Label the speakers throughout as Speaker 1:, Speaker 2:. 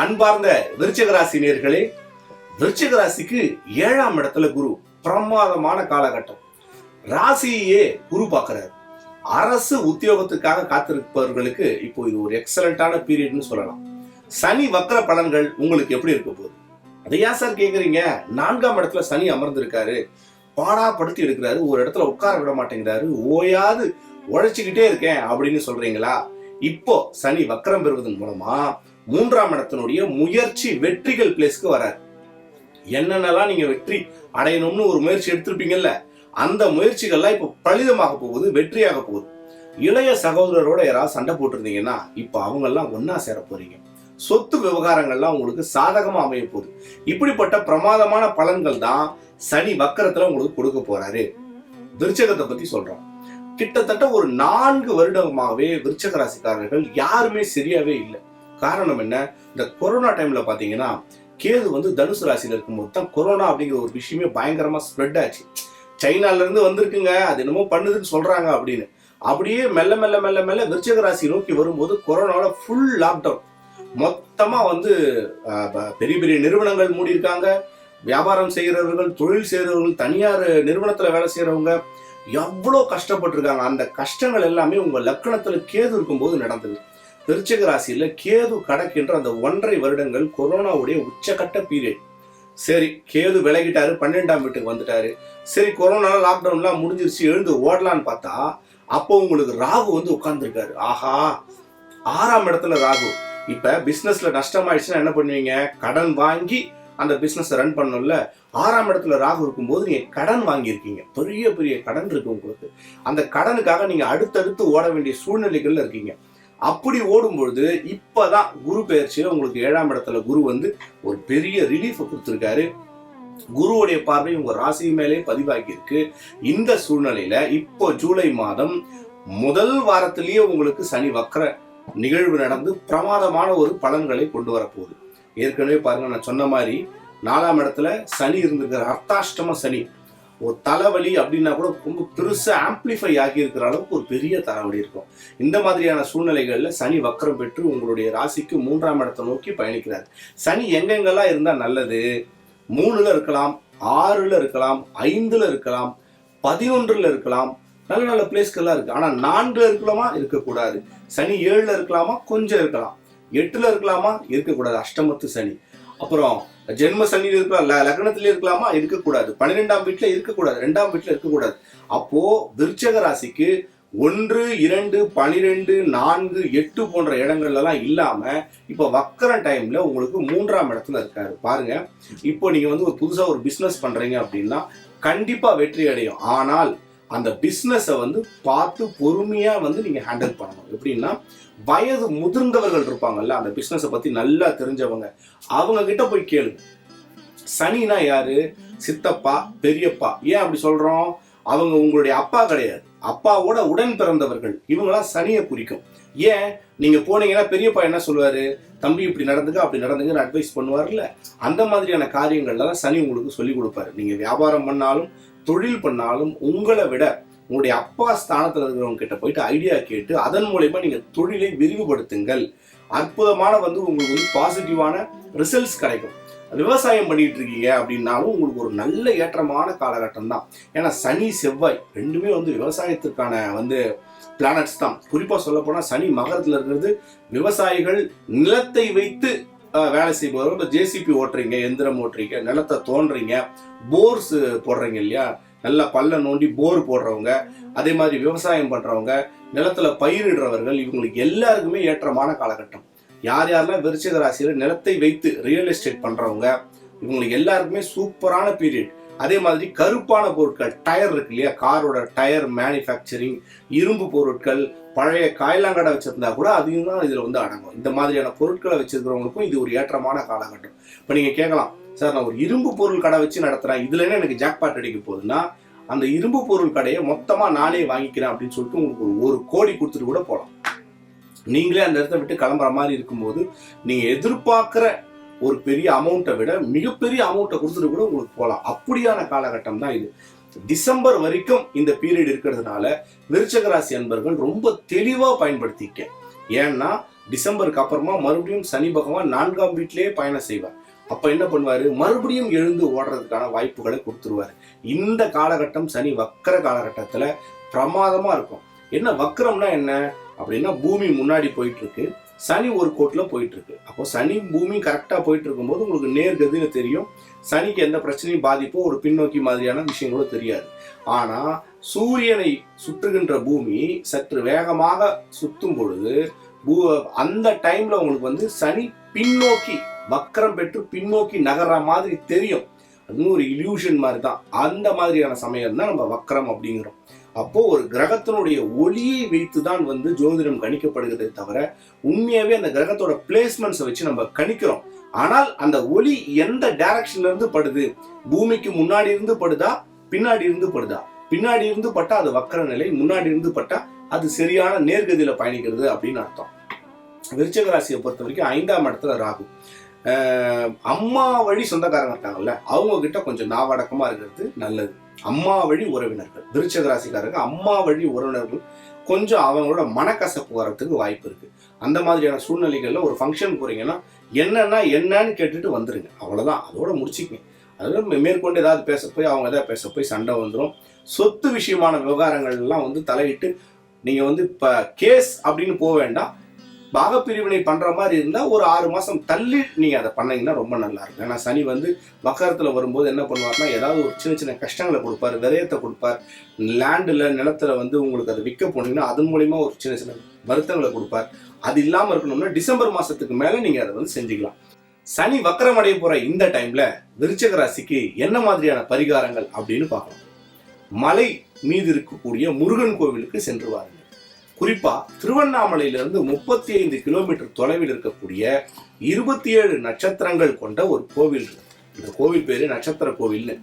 Speaker 1: அன்பார்ந்த விருச்சிக ராசி நேயர்களே, விருச்சிக ராசிக்கு 7ஆம் இடத்துல குரு. பிரமாதமான காலகட்டம். ராசியே குரு பார்க்கிறார். அரசு உத்தியோகத்துக்காக காத்திருப்பவர்களுக்கு இப்போ இது ஒரு எக்ஸலண்டான பீரியட்னு சொல்லலாம். சனி வக்ர பலன்கள் உங்களுக்கு எப்படி இருக்க போகுது? அதை ஏன் சார் கேக்குறீங்க? 4ஆம் இடத்துல சனி அமர்ந்திருக்காரு, பாடாப்படுத்தி எடுக்கிறாரு, ஒரு இடத்துல உட்கார விட மாட்டேங்கிறாரு, ஓயாது உழைச்சுக்கிட்டே இருக்கேன் அப்படின்னு சொல்றீங்களா? இப்போ சனி வக்ரம் பெறுவதன் மூலமா 3ஆம் இடத்தினுடைய முயற்சி வெற்றிகள் பிளேஸ்க்கு வராரு. என்னென்னலாம் நீங்க வெற்றி அடையணும்னு ஒரு முயற்சி எடுத்திருப்பீங்கல்ல, அந்த முயற்சிகள்லாம் இப்ப பலிதமாக போகுது, வெற்றியாக போகுது. இளைய சகோதரரோட யாராவது சண்டை போட்டிருந்தீங்கன்னா இப்ப அவங்க எல்லாம் ஒன்னா சேர போறீங்க. சொத்து விவகாரங்கள்லாம் உங்களுக்கு சாதகமா அமைய போகுது. இப்படிப்பட்ட பிரமாதமான பலன்கள் தான் சனி வக்கரத்துல உங்களுக்கு கொடுக்க போறாரு. விருச்சகத்தை பத்தி சொல்றோம். கிட்டத்தட்ட ஒரு 4 வருடமாகவே விருச்சக ராசிக்காரர்கள் யாருமே சரியாவே இல்லை. காரணம் என்ன? இந்த கொரோனா டைம்ல பாத்தீங்கன்னா கேது வந்து தனுசு ராசியில இருக்கும்போது தான் கொரோனா அப்படிங்கிற ஒரு விஷயமே பயங்கரமா ஸ்ப்ரெட் ஆச்சு. சைனால இருந்து வந்திருக்குங்க, அது என்னமோ பண்ணுதுன்னு சொல்றாங்க அப்படின்னு. அப்படியே மெல்ல மெல்ல மெல்ல மெல்ல விருச்சிக ராசி நோக்கி வரும்போது கொரோனால ஃபுல் லாக்டவுன். மொத்தமா வந்து பெரிய பெரிய நிறுவனங்கள் மூடி இருக்காங்க. வியாபாரம் செய்யறவர்கள், தொழில் செய்யறவர்கள், தனியார் நிறுவனத்துல வேலை செய்யறவங்க எவ்வளோ கஷ்டப்பட்டிருக்காங்க. அந்த கஷ்டங்கள் எல்லாமே உங்க லக்கணத்துல கேது இருக்கும்போது நடந்தது. விருச்சிக ராசியில கேது கடக்கின்ற அந்த 1.5 வருடங்கள் கொரோனாவுடைய உச்சகட்ட பீரியட். சரி, கேது விலகிட்டாரு, 12ஆம் வீட்டுக்கு வந்துட்டாரு. சரி, கொரோனா லாக்டவுன்லாம் முடிஞ்சிருச்சு, எழுந்து ஓடலான்னு பார்த்தா அப்போ உங்களுக்கு ராகு வந்து உட்கார்ந்துருக்காரு. ஆஹா, 6ஆம் இடத்துல ராகு. இப்ப பிசினஸ்ல நஷ்டமாயிடுச்சுன்னா என்ன பண்ணுவீங்க? கடன் வாங்கி அந்த பிசினஸ் ரன் பண்ணல. 6ஆம் இடத்துல ராகு இருக்கும்போது நீங்க கடன் வாங்கியிருக்கீங்க, பெரிய பெரிய கடன் இருக்கு உங்களுக்கு. அந்த கடனுக்காக நீங்க அடுத்தடுத்து ஓட வேண்டிய சூழ்நிலைகள்ல இருக்கீங்க. அப்படி ஓடும்பொழுது இப்பதான் குரு பெயர்ச்சியில உங்களுக்கு 7ஆம் இடத்துல குரு வந்து ஒரு பெரிய ரிலீஃப் கொடுத்திருக்காரு. குருவுடைய பார்வை உங்க ராசி மேலே பதிவாகி இருக்கு. இந்த சூழ்நிலையில இப்போ ஜூலை மாதம் முதல் வாரத்திலேயே உங்களுக்கு சனி வக்ர நிகழ்வு நடந்து பிரமாதமான ஒரு பலன்களை கொண்டு வரப்போகுது. ஏற்கனவே பாருங்க, நான் சொன்ன மாதிரி 4ஆம் இடத்துல சனி இருந்திருக்கிற அர்த்தாஷ்டம சனி. ஒரு தலைவலி அப்படின்னா கூட ரொம்ப பெருசா ஆம்பிளிஃபை ஆகி இருக்கிற அளவுக்கு ஒரு பெரிய தலைவலி இருக்கும். இந்த மாதிரியான சூழ்நிலைகள்ல சனி வக்ரம் பெற்று உங்களுடைய ராசிக்கு 3ஆம் இடத்தை நோக்கி பயணிக்கிறார். சனி எங்கெங்கெல்லாம் இருந்தா நல்லது? 3ல இருக்கலாம், 6ல இருக்கலாம், 5ல இருக்கலாம், 11ல இருக்கலாம். நல்ல நல்ல பிளேஸ்கள்லாம் இருக்கு. ஆனா 4ல இருக்கலாமா? இருக்கக்கூடாது. சனி 7ல இருக்கலாமா? கொஞ்சம் இருக்கலாம். 8ல இருக்கலாமா? இருக்கக்கூடாது. அஷ்டமத்து சனி. அப்புறம் ஜென்ம சனி இருக்கலாம், லக்னத்திலே இருக்கலாமா? இருக்கக்கூடாது. 12ஆம் வீட்டுல இருக்கக்கூடாது, 2ஆம் வீட்டுல இருக்கக்கூடாது. அப்போ விருச்சிக ராசிக்கு 1, 2, 12, 4, 8 போன்ற இடங்கள்ல எல்லாம் இல்லாம இப்ப வக்கர டைம்ல உங்களுக்கு 3ஆம் இடத்துல இருக்காரு. பாருங்க, இப்போ நீங்க வந்து ஒரு புதுசா ஒரு பிசினஸ் பண்றீங்க அப்படின்னா கண்டிப்பா வெற்றி அடையும். ஆனால் அந்த பிசினஸை வந்து பார்த்து பொறுமையா வந்து நீங்க ஹேண்டில் பண்ணணும். எப்படின்னா, வயது முதிர்ந்தவர்கள் இருப்பாங்கல்ல, அந்த பிசினஸை பத்தி நல்லா தெரிஞ்சவங்க, அவங்க கிட்ட போய் கேளுங்க. சனினா யாரு? சித்தப்பா, பெரியப்பா. ஏன் அப்படி சொல்றோம்? அவங்க உங்களுடைய அப்பா கிடையாது, அப்பாவோட உடன் பிறந்தவர்கள். இவங்களாம் சனியை குறிக்கும். ஏன்? நீங்க போனீங்கன்னா பெரியப்பா என்ன சொல்லுவாரு? தம்பி இப்படி நடந்துக்க, அப்படி நடந்துங்கன்னு அட்வைஸ் பண்ணுவார்ல. அந்த மாதிரியான காரியங்கள்லாம் சனி உங்களுக்கு சொல்லி கொடுப்பாரு. நீங்க வியாபாரம் பண்ணாலும் தொழில் பண்ணாலும் உங்களை விட உங்களுடைய அப்பா ஸ்தானத்துல இருக்கிறவங்க கிட்ட போயிட்டு ஐடியா கேட்டு அதன் மூலமா நீங்க தொழிலை விரிவுபடுத்துங்கள். அற்புதமான வந்து உங்களுக்கு வந்து பாசிட்டிவான ரிசல்ட்ஸ் கிடைக்கும். விவசாயம் பண்ணிட்டு இருக்கீங்க அப்படின்னாலும் உங்களுக்கு ஒரு நல்ல ஏற்றமான காலகட்டம் தான். ஏன்னா சனி செவ்வாய் ரெண்டுமே வந்து விவசாயத்திற்கான வந்து பிளானட்ஸ் தான். குறிப்பா சொல்ல போனா சனி மகரத்துல இருக்கிறது. விவசாயிகள் நிலத்தை வைத்து வேலை செய்பவர்கள். இப்போ ஜேசிபி ஓட்டுறீங்க, எந்திரம் ஓட்டுறீங்க, நிலத்தை தோன்றீங்க, போர்ஸ் போடுறீங்க இல்லையா, நல்லா பல்ல நோண்டி போர் போடுறவங்க, அதே மாதிரி விவசாயம் பண்றவங்க, நிலத்துல பயிரிடுறவர்கள், இவங்களுக்கு எல்லாருக்குமே ஏற்றமான காலகட்டம். யார் யாரெல்லாம் விருச்சிக ராசியில நிலத்தை வைத்து ரியல் எஸ்டேட் பண்றவங்க, இவங்களுக்கு எல்லாருக்குமே சூப்பரான பீரியட். அதே மாதிரி கருப்பான பொருட்கள், டயர் இருக்கு இல்லையா, காரோட டயர் மேனுஃபேக்சரிங், இரும்பு பொருட்கள், பழைய காயலாங்கடை வச்சிருந்தா கூட அதையும் தான் இதுல வந்து அடங்கும். இந்த மாதிரியான பொருட்களை வச்சிருக்கிறவங்களுக்கும் இது ஒரு ஏற்றமான காலகட்டம். இப்ப நீங்க கேட்கலாம், சார் நான் ஒரு இரும்பு பொருள் கடை வச்சு நடத்துறேன், இதுல என்ன எனக்கு ஜாக்பாட் அடிக்க போகுதுன்னா, அந்த இரும்பு பொருள் கடையை மொத்தமா நானே வாங்கிக்கிறேன் அப்படின்னு சொல்லிட்டு உங்களுக்கு 1 கோடி கொடுத்துட்டு கூட போகலாம். நீங்களே அந்த இடத்த விட்டு கிளம்புற மாதிரி இருக்கும்போது நீங்க எதிர்பார்க்கிற ஒரு பெரிய அமௌண்ட்டை விட மிகப்பெரிய அமௌண்ட்டை கொடுத்துட்டு கூட உங்களுக்கு போகலாம். அப்படியான காலகட்டம் தான் இது. டிசம்பர் வரைக்கும் இந்த பீரியட் இருக்கிறதுனால விருச்சிக ராசி அன்பர்கள் ரொம்ப தெளிவா பயன்படுத்திக்க. ஏன்னா டிசம்பருக்கு அப்புறமா மறுபடியும் சனி பகவான் 4ஆம் வீட்டிலேயே பயணம் செய்வார். அப்ப என்ன பண்ணுவாரு, மறுபடியும் எழுந்து ஓடுறதுக்கான வாய்ப்புகளை கொடுத்துருவாரு. இந்த காலகட்டம் சனி வக்கர காலகட்டத்துல பிரமாதமா இருக்கும். என்ன வக்கரம்னா என்ன அப்படின்னா, பூமி முன்னாடி போயிட்டு இருக்கு, சனி ஒரு கோட்ல போயிட்டு இருக்கு. அப்போ சனி பூமி கரெக்டா போயிட்டு இருக்கும்போது உங்களுக்கு நேர்கதின்னு தெரியும். சனிக்கு எந்த பிரச்சனையும் பாதிப்போ ஒரு பின்னோக்கி மாதிரியான விஷயங்களும் தெரியாது. ஆனா சூரியனை சுற்றுகின்ற பூமி சற்று வேகமாக சுத்தும் பொழுது அந்த டைம்ல உங்களுக்கு வந்து சனி பின்னோக்கி வக்கரம் பெற்று பின்னோக்கி நகர்ற மாதிரி தெரியும். அது ஒரு இல்யூஷன் மாதிரி தான். அந்த மாதிரியான சமயம் தான் நம்ம வக்கரம் அப்படிங்கிறோம். அப்போ ஒரு கிரகத்தினுடைய ஒளியை வைத்து தான் வந்து ஜோதிடம் கணிக்கப்படுகிறதே தவிர உண்மையாவே அந்த கிரகத்தோட பிளேஸ்மெண்ட்ஸை வச்சு நம்ம கணிக்கிறோம். ஆனால் அந்த ஒளி எந்த டைரக்ஷன்ல இருந்து படுது, பூமிக்கு முன்னாடி இருந்து படுதா பின்னாடி இருந்து படுதா, பின்னாடி இருந்து பட்டா அது வக்கர நிலை, முன்னாடி இருந்து பட்டா அது சரியான நேர்கதியில பயணிக்கிறது அப்படின்னு அர்த்தம். விருச்சிக ராசியை பொறுத்த வரைக்கும் 5ஆம் இடத்துல ராகு. அம்மா வழி சொந்தக்காரங்க இருக்காங்கல்ல, அவங்க கிட்ட கொஞ்சம் நாவடக்கமா இருக்கிறது நல்லது. அம்மா வழி உறவினர்கள், விருச்சிக ராசிக்காரங்க அம்மா வழி உறவினர்கள் கொஞ்சம் அவங்களோட மனக்கசப்பு வரத்துக்கு வாய்ப்பு இருக்கு. அந்த மாதிரியான சூழ்நிலைகள்ல ஒரு ஃபங்க்ஷன் போறீங்கன்னா என்னன்னு கேட்டுட்டு வந்துருங்க, அவ்வளவுதான், அதோட முடிச்சுக்கங்க. அதோட மேற்கொண்டு ஏதாவது பேச போய் அவங்க ஏதாவது பேச போய் சண்டை வந்துடும். சொத்து விஷயமான விவகாரங்கள் எல்லாம் வந்து தலையிட்டு நீங்க வந்து இப்ப கேஸ் அப்படின்னு போக வேண்டாம். பாகப்பிரிவினை பண்ற மாதிரி இருந்தா ஒரு 6 மாசம் தள்ளி நீங்க அதை பண்ணீங்கன்னா ரொம்ப நல்லா இருக்கும். ஏன்னா சனி வந்து வக்கரத்துல வரும்போது என்ன பண்ணுவாருன்னா, ஏதாவது ஒரு சின்ன சின்ன கஷ்டங்களை கொடுப்பாரு, விரயத்தை கொடுப்பார். லேண்டுல நிலத்துல வந்து உங்களுக்கு அதை விற்க போனீங்கன்னா அதன் மூலியமா ஒரு சின்ன சின்ன வருத்தங்களை கொடுப்பார். அது இல்லாம இருக்கணும்னா டிசம்பர் மாசத்துக்கு மேல நீங்க அதை வந்து செஞ்சுக்கலாம். சனி வக்கரம் அடைய போற இந்த டைம்ல விருச்சிக ராசிக்கு என்ன மாதிரியான பரிகாரங்கள் அப்படின்னு பார்க்கலாம். மலை மீது இருக்கக்கூடிய முருகன் கோவிலுக்கு சென்று வாருங்கள். குறிப்பா திருவண்ணாமலையிலிருந்து 35 கிலோமீட்டர் தொலைவில் இருக்கக்கூடிய 27 நட்சத்திரங்கள் கொண்ட ஒரு கோவில் இருக்கு. இந்த கோவில் பேரு நட்சத்திர கோவில்னு.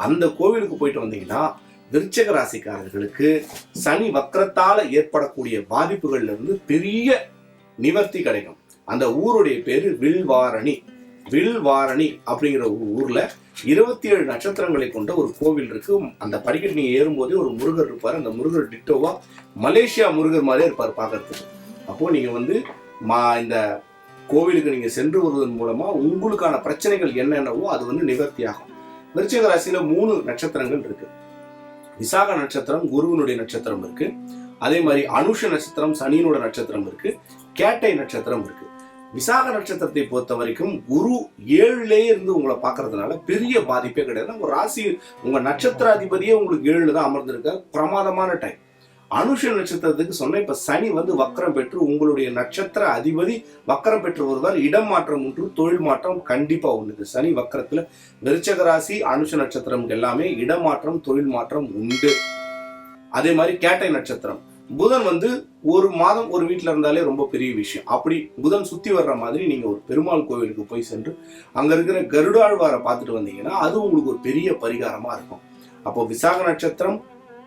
Speaker 1: அந்த கோவிலுக்கு போயிட்டு வந்தீங்கன்னா விருச்சிக ராசிக்காரர்களுக்கு சனி வக்கரத்தால ஏற்படக்கூடிய பாதிப்புகள்ல இருந்து பெரிய நிவர்த்தி கிடைக்கும். அந்த ஊருடைய பேரு வில்வாரணி. வில்வாரணி அப்படிங்கிற ஒரு ஊர்ல 27 நட்சத்திரங்களை கொண்ட ஒரு கோவில் இருக்கு. அந்த படிக்கட்டு நீங்க ஏறும்போதே ஒரு முருகர் இருப்பாரு. அந்த முருகர் டிட்டோவா மலேசியா முருகர் மாதிரியே இருப்பார் பார்க்கறதுக்கு. அப்போ நீங்க வந்து இந்த கோவிலுக்கு நீங்க சென்று வருவதன் மூலமா உங்களுக்கான பிரச்சனைகள் என்னென்னவோ அது வந்து நிவர்த்தி ஆகும். விருச்சிக ராசியில 3 நட்சத்திரங்கள் இருக்கு. விசாக நட்சத்திரம் குருவினுடைய நட்சத்திரம் இருக்கு. அதே மாதிரி அனுஷ நட்சத்திரம் சனியினோட நட்சத்திரம் இருக்கு. கேட்டை நட்சத்திரம் இருக்கு. விசாக நட்சத்திரத்தை பொறுத்த வரைக்கும் குரு 7லேயே இருந்து உங்களை பார்க்கறதுனால பெரிய பாதிப்பே கிடையாது. உங்க ராசி உங்க நட்சத்திர அதிபதியே உங்களுக்கு 7ல தான் அமர்ந்திருக்க, பிரமாதமான டைம். அனுஷ நட்சத்திரத்துக்கு சொன்ன இப்ப சனி வந்து வக்கரம் பெற்று உங்களுடைய நட்சத்திர அதிபதி வக்கரம் பெற்று வருவார். இடம் மாற்றம் ஒன்று, தொழில் மாற்றம் கண்டிப்பா ஒண்ணுது. சனி வக்கரத்துல விருச்சிக ராசி அனுஷ நட்சத்திரம் எல்லாமே இடமாற்றம் தொழில் மாற்றம் உண்டு. அதே மாதிரி கேட்டை நட்சத்திரம் புதன் வந்து ஒரு மாதம் ஒரு வீட்டுல இருந்தாலே ரொம்ப பெரிய விஷயம். அப்படி புதன் சுத்தி வர்ற மாதிரி நீங்க ஒரு பெருமாள் கோவிலுக்கு போய் சென்று அங்க இருக்கிற கருடாழ்வாரை பார்த்துட்டு வந்தீங்கன்னா அது உங்களுக்கு ஒரு பெரிய பரிகாரமா இருக்கும். அப்போ விசாக நட்சத்திரம்,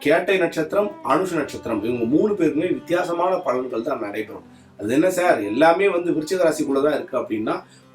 Speaker 1: கேட்டை நட்சத்திரம், அனுஷ நட்சத்திரம் இவங்க 3 பேருக்குமே வித்தியாசமான பலன்கள் தான் நடைபெறும். அது என்ன சார் எல்லாமே வந்து விருச்சிக ராசிக்குள்ளதான் இருக்கு அப்படின்னா,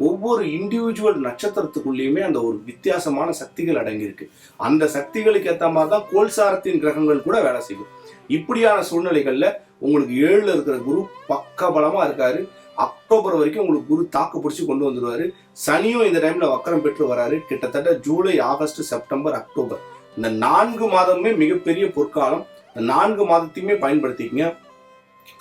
Speaker 1: ஒவ்வொரு இண்டிவிஜுவல் நட்சத்திரத்துக்குள்ளேயுமே அந்த ஒரு வித்தியாசமான சக்திகள் அடங்கி இருக்கு. அந்த சக்திகளுக்கு ஏற்ற மாதிரி தான் கோல்சாரத்தின் கிரகங்கள் கூட வேலை செய்யும். இப்படியான சூழ்நிலைகள்ல உங்களுக்கு 7ல இருக்கிற குரு பக்க பலமா இருக்காரு. அக்டோபர் வரைக்கும் உங்களுக்கு குரு தாக்கு பிடிச்சி கொண்டு வந்துருவாரு. சனியும் இந்த டைம்ல வக்கரம் பெற்று வராரு. கிட்டத்தட்ட ஜூலை, ஆகஸ்ட், செப்டம்பர், அக்டோபர் இந்த 4 மாதமுமே மிகப்பெரிய பொற்காலம். இந்த 4 மாதத்தையுமே பயன்படுத்திக்கங்க.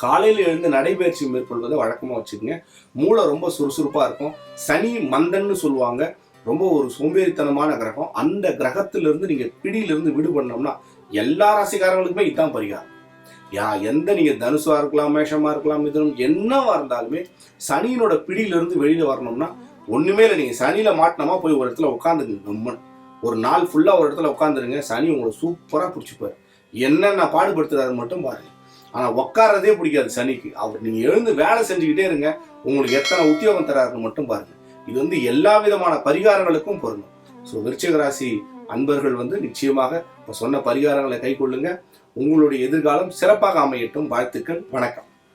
Speaker 1: காலையில எழுந்து நடைபயிற்சி மேற்கொள்வதை வழக்கமா வச்சுக்கோங்க. மூளை ரொம்ப சுறுசுறுப்பா இருக்கும். சனி மந்தன்னு சொல்லுவாங்க, ரொம்ப ஒரு சோம்பேறித்தனமான கிரகம். அந்த கிரகத்திலிருந்து நீங்க பிடியிலிருந்து விடுபடணும்னா எல்லா ராசிக்காரங்களுக்குமே இதுதான் பரிகாரம். எந்த நீங்க தனுசா இருக்கலாம், மேஷமா இருக்கலாம், மிதுனம் என்னவா இருந்தாலுமே சனியினோட பிடியிலிருந்து வெளியில வரணும்னா ஒண்ணுமே இல்லை. நீங்க சனியில மாட்டினமா போய் ஒரு இடத்துல உட்காந்துங்க. ஒரு நாள் ஃபுல்லா ஒரு இடத்துல உட்காந்துருங்க. சனி உங்களை சூப்பரா பிடிச்சிப்பாரு. என்னென்ன பாடுபடுத்துறாரு மட்டும் பாருங்க. ஆனா உட்காரதே பிடிக்காது சனிக்கு. அவர் நீங்க எழுந்து வேலை செஞ்சுக்கிட்டே இருங்க. உங்களுக்கு எத்தனை உத்தியோகம் தராருன்னு மட்டும் பாருங்க. இது வந்து எல்லா விதமான பரிகாரங்களுக்கும் பொருந்தும். ஸோ விருச்சிக ராசி அன்பர்கள் வந்து நிச்சயமாக இப்ப சொன்ன பரிகாரங்களை கை கொள்ளுங்க. உங்களுடைய எதிர்காலம் சிறப்பாக அமையட்டும். வாழ்த்துக்கள். வணக்கம்.